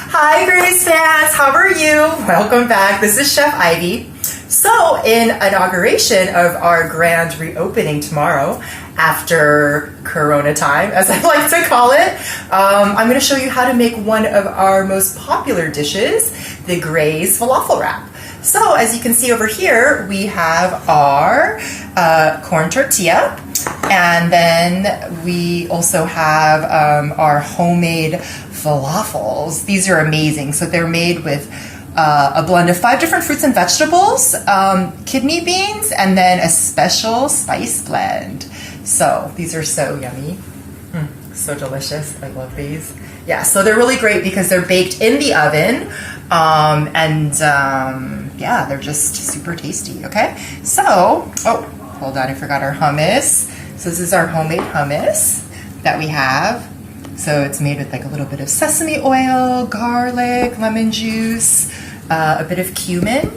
Hi Graze fans, how are you? Welcome back. This is Chef Ivy. So in inauguration of our grand reopening tomorrow, after Corona time, as I like to call it, I'm going to show you how to make one of our most popular dishes, the Graze falafel wrap. So as you can see over here, we have our corn tortilla, and then we also have our homemade falafels. These are amazing. So they're made with a blend of 5 different fruits and vegetables, kidney beans, and then a special spice blend. So these are so yummy. So delicious. I love these. Yeah, so they're really great because they're baked in the oven, yeah, they're just super tasty. Okay, so, oh, hold on, I forgot our hummus. So this is our homemade hummus that we have. So it's made with like a little bit of sesame oil, garlic, lemon juice, a bit of cumin.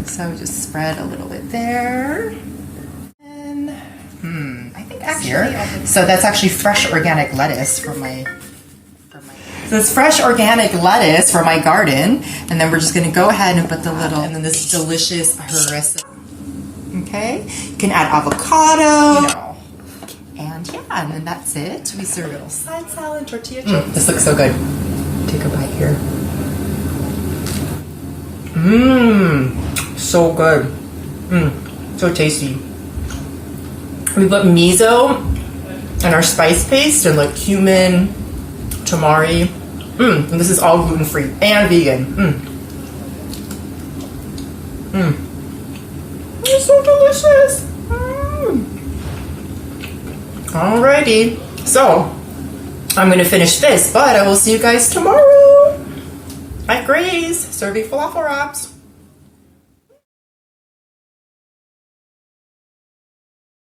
So just spread a little bit there. And I think actually, so that's actually fresh organic lettuce from my. So it's fresh organic lettuce from my garden, and then we're just going to go ahead and put the little, and then this delicious harissa. Okay, you can add avocado, and yeah, and then that's it. We serve a little side salad, tortilla chips. This looks so good. Take a bite here. So good. So tasty. We put miso and our spice paste and like cumin, tamari. And this is all gluten-free and vegan. It's so delicious. Alrighty, so I'm gonna finish this, but I will see you guys tomorrow at Graze serving falafel wraps.